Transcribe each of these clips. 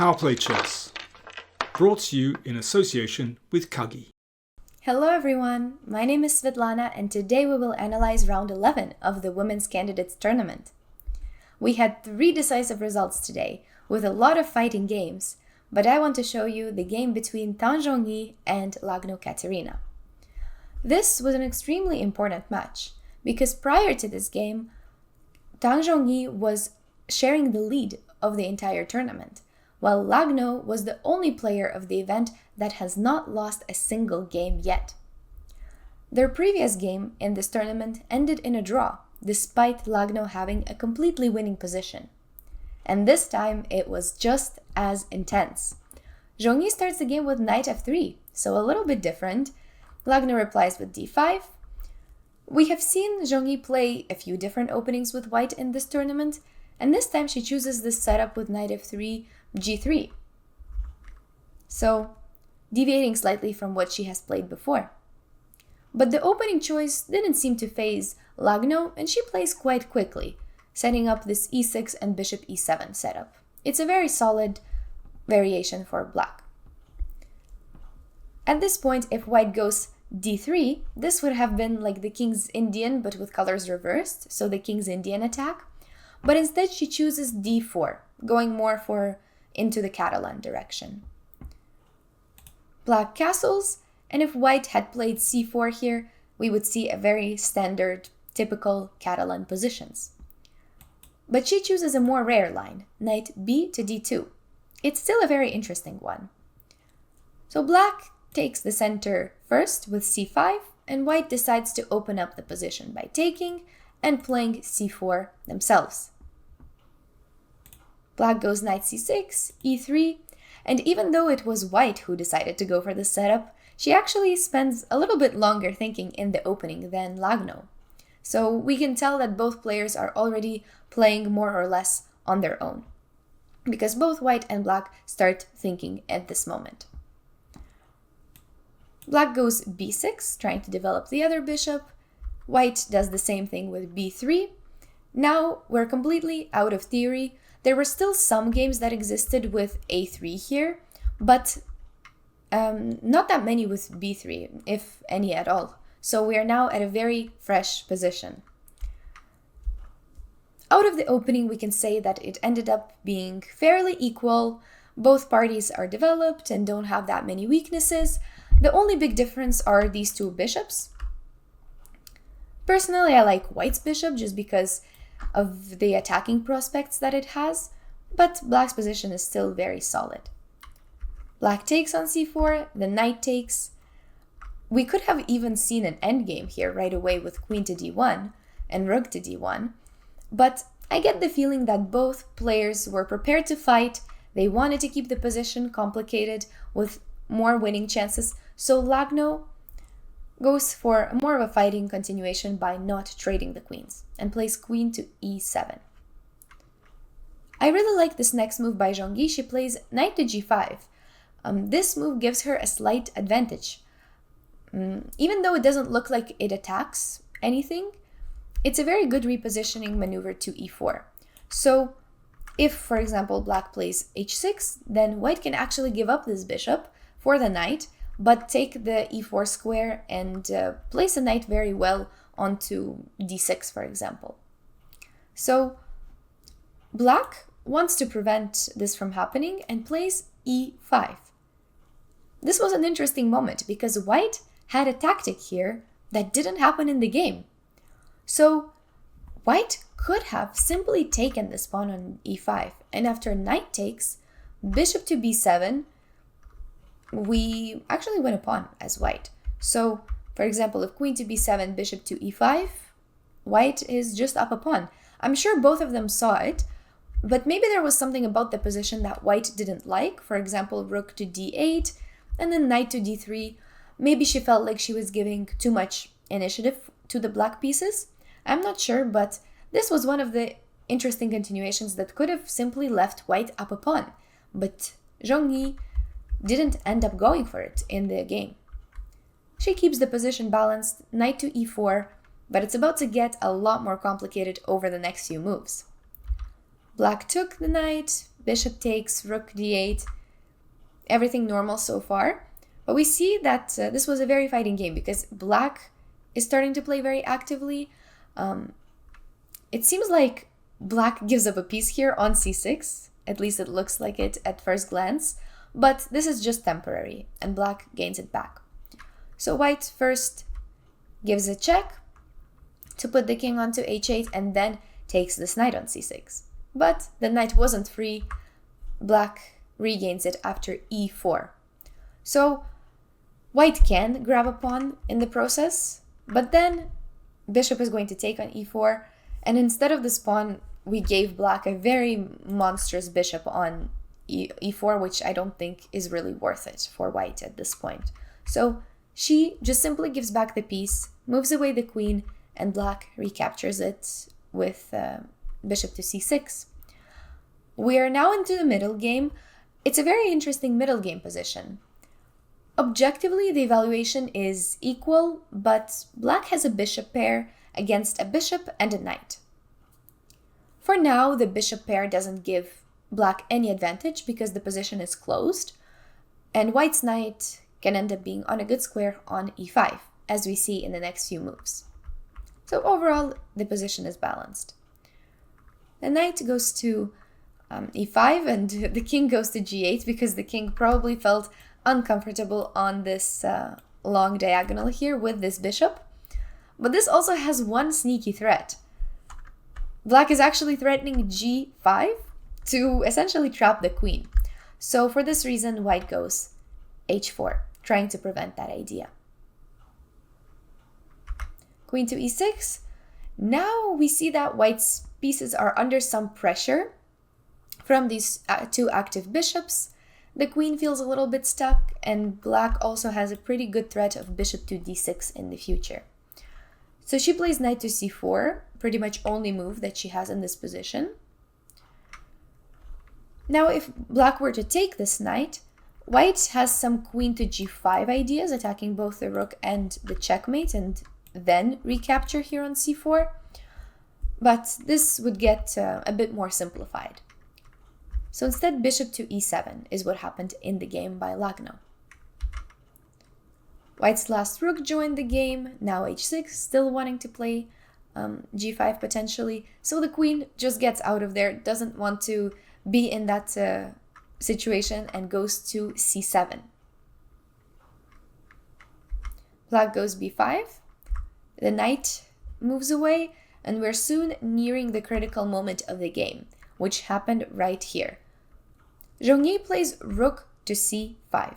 PowerPlayChess, brought to you in association with Kagi. Hello everyone, my name is Svitlana and today we will analyze round 11 of the Women's Candidates tournament. We had 3 decisive results today, with a lot of fighting games, but I want to show you the game between Tan Zhongyi and Lagno Kateryna. This was an extremely important match, because prior to this game, Tan Zhongyi was sharing the lead of the entire tournament, while Lagno was the only player of the event that has not lost a single game yet. Their previous game in this tournament ended in a draw, despite Lagno having a completely winning position. And this time it was just as intense. Zhongyi starts the game with knight f3, so a little bit different. Lagno replies with d5. We have seen Zhongyi play a few different openings with white in this tournament, and this time she chooses this setup with knight f3, g3. So, deviating slightly from what she has played before. But the opening choice didn't seem to faze Lagno, and she plays quite quickly, setting up this e6 and bishop e7 setup. It's a very solid variation for black. At this point, if white goes d3, this would have been like the King's Indian but with colors reversed, so the King's Indian attack. But instead she chooses d4, going more into the Catalan direction. Black castles, and if white had played c4 here, we would see a very standard, typical Catalan positions. But she chooses a more rare line, knight b to d2. It's still a very interesting one. So black takes the center first with c5, and white decides to open up the position by taking and playing c4 themselves. Black goes knight c6, e3, and even though it was white who decided to go for the setup, she actually spends a little bit longer thinking in the opening than Lagno. So we can tell that both players are already playing more or less on their own, because both white and black start thinking at this moment. Black goes b6, trying to develop the other bishop. White does the same thing with b3. Now we're completely out of theory. There were still some games that existed with a3 here, but not that many with b3, if any at all. So we are now at a very fresh position. Out of the opening, we can say that it ended up being fairly equal. Both parties are developed and don't have that many weaknesses. The only big difference are these two bishops. Personally, I like white's bishop just because of the attacking prospects that it has, but black's position is still very solid. Black takes on c4, the knight takes. We could have even seen an endgame here right away with queen to d1 and rook to d1, but I get the feeling that both players were prepared to fight. They wanted to keep the position complicated with more winning chances, so Lagno goes for more of a fighting continuation by not trading the queens and plays queen to e7. I really like this next move by Zhongyi. She plays knight to g5. This move gives her a slight advantage. Even though it doesn't look like it attacks anything, it's a very good repositioning maneuver to e4. So if, for example, black plays h6, then white can actually give up this bishop for the knight, but take the e4 square and place the knight very well onto d6, for example. So black wants to prevent this from happening and plays e5. This was an interesting moment because white had a tactic here that didn't happen in the game. So white could have simply taken this pawn on e5, and after knight takes, bishop to b7, we actually win a pawn as white. So, for example, if queen to b7, bishop to e5, white is just up a pawn. I'm sure both of them saw it, but maybe there was something about the position that white didn't like. For example, rook to d8, and then knight to d3. Maybe she felt like she was giving too much initiative to the black pieces. I'm not sure, but this was one of the interesting continuations that could have simply left white up a pawn. But Zhongyi didn't end up going for it in the game. She keeps the position balanced, knight to e4, but it's about to get a lot more complicated over the next few moves. Black took the knight, bishop takes, rook d8, everything normal so far. But we see that this was a very fighting game because black is starting to play very actively. It seems like black gives up a piece here on c6. At least it looks like it at first glance. But this is just temporary, and black gains it back. So white first gives a check to put the king onto h8 and then takes this knight on c6. But the knight wasn't free. Black regains it after e4. So white can grab a pawn in the process, but then bishop is going to take on e4, and instead of this pawn, we gave black a very monstrous bishop on e4, which I don't think is really worth it for white at this point. So she just simply gives back the piece, moves away the queen, and black recaptures it with bishop to c6. We are now into the middle game. It's a very interesting middle game position. Objectively, the evaluation is equal, but black has a bishop pair against a bishop and a knight. For now, the bishop pair doesn't give black any advantage because the position is closed, and white's knight can end up being on a good square on e5, as we see in the next few moves. So overall, the position is balanced. The knight goes to e5, and the king goes to g8 because the king probably felt uncomfortable on this long diagonal here with this bishop. But this also has one sneaky threat. Black is actually threatening g5 to essentially trap the queen. So for this reason, white goes h4, trying to prevent that idea. Queen to e6. Now we see that white's pieces are under some pressure from these two active bishops. The queen feels a little bit stuck, and black also has a pretty good threat of bishop to d6 in the future. So she plays knight to c4, pretty much only move that she has in this position. Now if black were to take this knight, white has some queen to g5 ideas, attacking both the rook and the checkmate, and then recapture here on c4. But this would get a bit more simplified. So instead, bishop to e7 is what happened in the game by Lagno. White's last rook joined the game, now h6, still wanting to play g5 potentially. So the queen just gets out of there, doesn't want to be in that situation, and goes to c7. Black goes b5, the knight moves away, and we're soon nearing the critical moment of the game, which happened right here. Zhongyi plays rook to c5.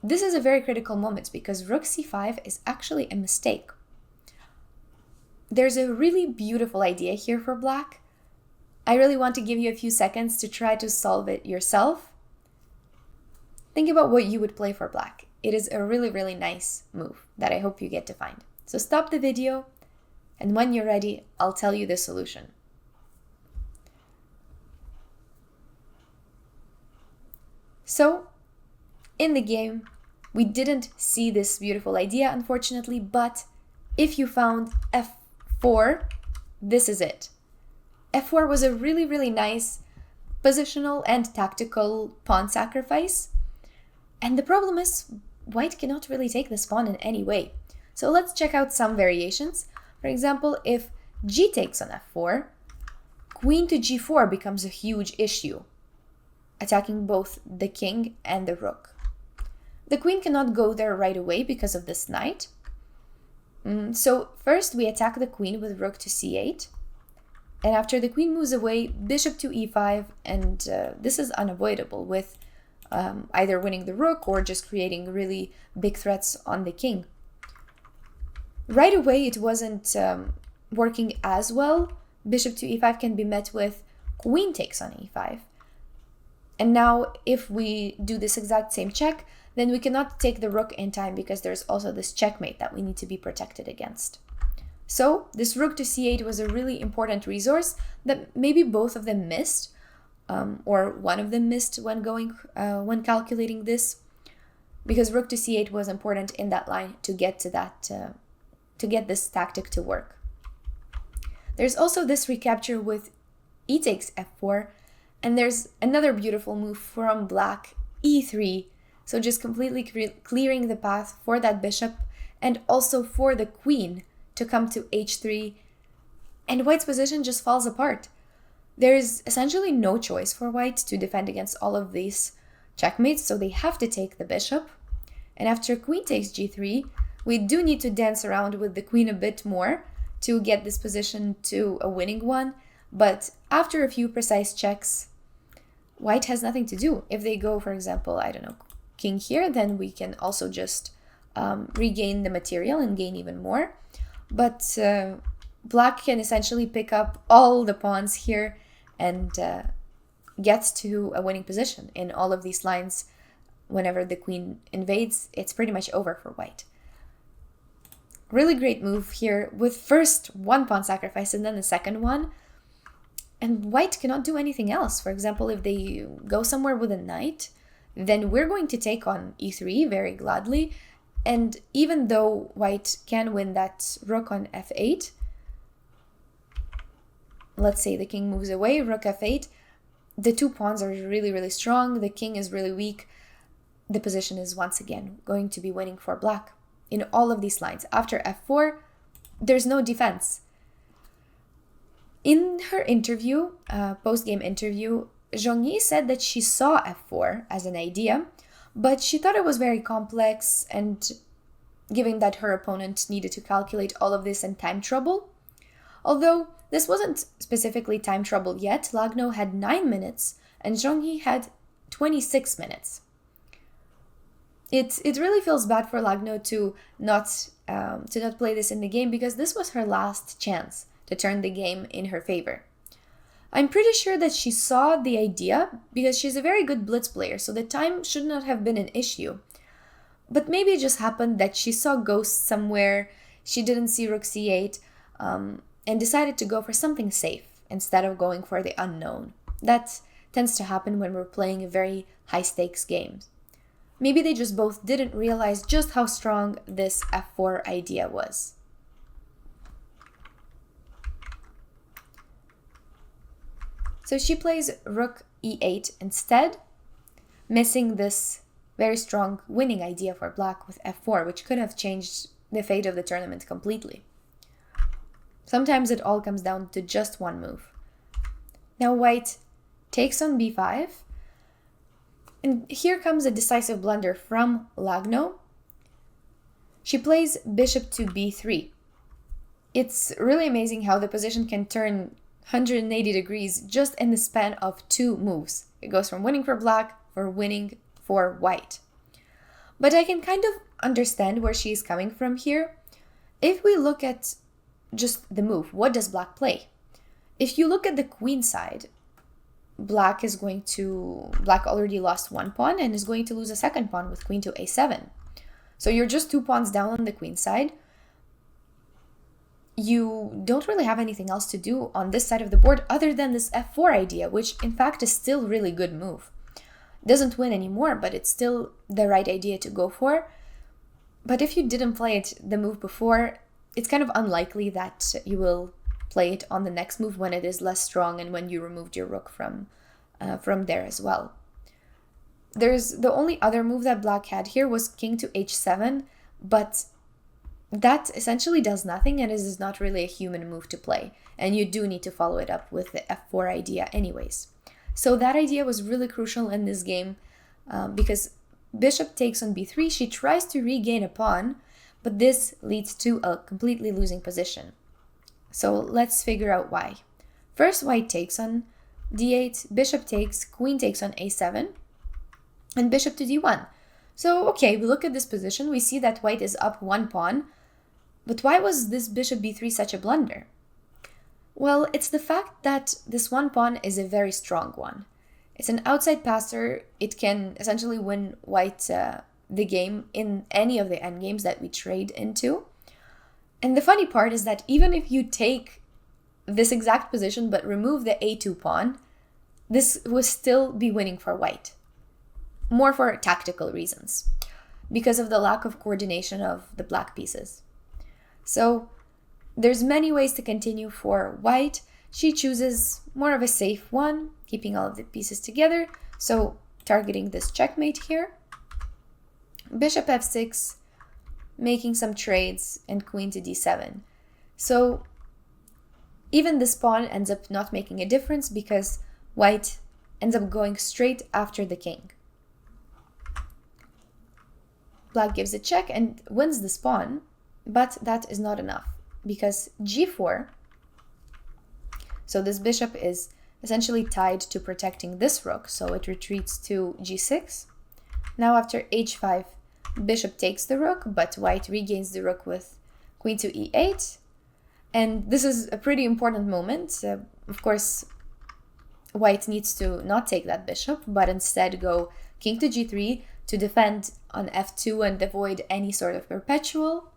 This is a very critical moment because rook c5 is actually a mistake. There's a really beautiful idea here for black. I really want to give you a few seconds to try to solve it yourself. Think about what you would play for black. It is a really, really nice move that I hope you get to find. So stop the video, and when you're ready, I'll tell you the solution. So, in the game, we didn't see this beautiful idea, unfortunately, but if you found f4, this is it. f4 was a really, really nice positional and tactical pawn sacrifice. And the problem is, white cannot really take this pawn in any way. So let's check out some variations. For example, if g takes on f4, queen to g4 becomes a huge issue, attacking both the king and the rook. The queen cannot go there right away because of this knight. So first we attack the queen with rook to c8. And after the queen moves away, bishop to e5, and this is unavoidable with either winning the rook or just creating really big threats on the king. Right away it wasn't working as well. Bishop to e5 can be met with queen takes on e5. And now if we do this exact same check, then we cannot take the rook in time because there's also this checkmate that we need to be protected against. So this rook to c8 was a really important resource that maybe both of them missed, or one of them missed when calculating this, because rook to c8 was important in that line to get to that to get this tactic to work. There's also this recapture with e takes f4, And there's another beautiful move from black, e3. So just completely clearing the path for that bishop and also for the queen to come to h3. And white's position just falls apart. There is essentially no choice for white to defend against all of these checkmates, so they have to take the bishop. And after queen takes g3, we do need to dance around with the queen a bit more to get this position to a winning one. But after a few precise checks, white has nothing to do. If they go, for example, I don't know, king here, then we can also just regain the material and gain even more. But black can essentially pick up all the pawns here and gets to a winning position in all of these lines. Whenever the queen invades, it's pretty much over for white. Really great move here with first one pawn sacrifice and then the second one. And white cannot do anything else. For example, if they go somewhere with a knight, then we're going to take on e3 very gladly. And even though white can win that rook on f8, let's say the king moves away, rook f8, the two pawns are really, really strong. The king is really weak. The position is once again going to be winning for black in all of these lines. After f4, there's no defense. In her interview, post-game interview, Zhongyi said that she saw f4 as an idea, but she thought it was very complex, and given that her opponent needed to calculate all of this in time trouble. Although this wasn't specifically time trouble yet, Lagno had 9 minutes and Zhongyi had 26 minutes. It really feels bad for Lagno to not play this in the game, because this was her last chance to turn the game in her favor. I'm pretty sure that she saw the idea because she's a very good blitz player, so the time should not have been an issue. But maybe it just happened that she saw ghosts somewhere, she didn't see rook c8, and decided to go for something safe instead of going for the unknown. That tends to happen when we're playing very high-stakes games. Maybe they just both didn't realize just how strong this f4 idea was. So she plays rook e8 instead, missing this very strong winning idea for black with f4, which could have changed the fate of the tournament completely. Sometimes it all comes down to just one move. Now white takes on b5, and here comes a decisive blunder from Lagno. She plays bishop to b3. It's really amazing how the position can turn 180 degrees just in the span of 2 moves. It goes from winning for black for winning for white. But I can kind of understand where she is coming from here. If we look at just the move, what does black play? If you look at the queen side, black already lost one pawn and is going to lose a second pawn with queen to a7. So you're just 2 pawns down on the queen side. You don't really have anything else to do on this side of the board other than this f4 idea, which in fact is still really good move. Doesn't win anymore, but it's still the right idea to go for. But if you didn't play it the move before, it's kind of unlikely that you will play it on the next move when it is less strong and when you removed your rook from there as well. The only other move that black had here was king to h7, but that essentially does nothing and is not really a human move to play, and you do need to follow it up with the f4 idea anyways. So that idea was really crucial in this game because bishop takes on b3, she tries to regain a pawn, but this leads to a completely losing position. So let's figure out why. First, white takes on d8, bishop takes, queen takes on a7, and bishop to d1. So, okay, we look at this position, we see that white is up 1 pawn, but why was this bishop b3 such a blunder? Well, it's the fact that this 1 pawn is a very strong one. It's an outside passer, it can essentially win white the game in any of the endgames that we trade into. And the funny part is that even if you take this exact position but remove the a2 pawn, this will still be winning for white. More for tactical reasons, because of the lack of coordination of the black pieces. So there's many ways to continue for white. she chooses more of a safe one, keeping all of the pieces together, so targeting this checkmate here. Bishop f6, making some trades, and queen to d7. So even this pawn ends up not making a difference because white ends up going straight after the king. Black gives a check and wins this pawn, but that is not enough because g4, so this bishop is essentially tied to protecting this rook, so it retreats to g6. Now after h5, bishop takes the rook, but white regains the rook with queen to e8. And this is a pretty important moment. Of course, white needs to not take that bishop, but instead go king to g3 to defend on f2 and avoid any sort of perpetual.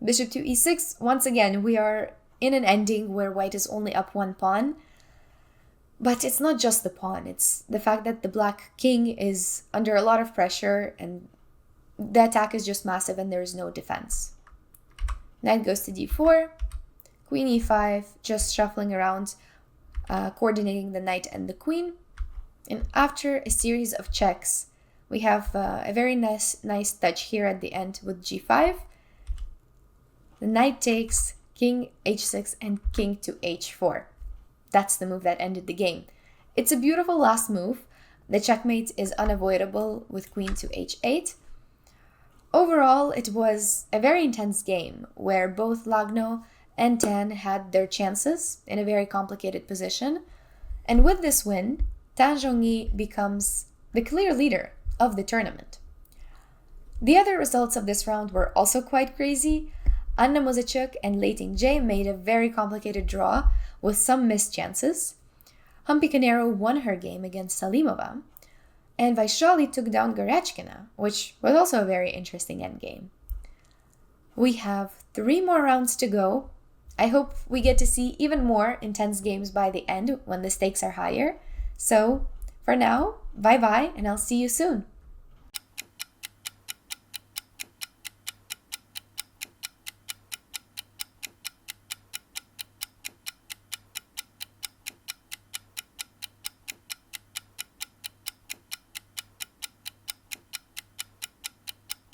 Bishop to e6. Once again, we are in an ending where white is only up one pawn. But it's not just the pawn, it's the fact that the black king is under a lot of pressure and the attack is just massive and there is no defense. Knight goes to d4, queen e5, just shuffling around, coordinating the knight and the queen. And after a series of checks, we have a very nice touch here at the end with g5. The knight takes, king h6, and king to h4. That's the move that ended the game. It's a beautiful last move. The checkmate is unavoidable with queen to h8. Overall, it was a very intense game where both Lagno and Tan had their chances in a very complicated position. And with this win, Tan Zhongyi becomes the clear leader of the tournament. The other results of this round were also quite crazy. Anna Muzachuk and Lei Ting-jae made a very complicated draw with some missed chances. Humpy Canero won her game against Salimova, and Vaishali took down Garechkina, which was also a very interesting endgame. We have 3 more rounds to go. I hope we get to see even more intense games by the end when the stakes are higher. So, for now, bye-bye, and I'll see you soon.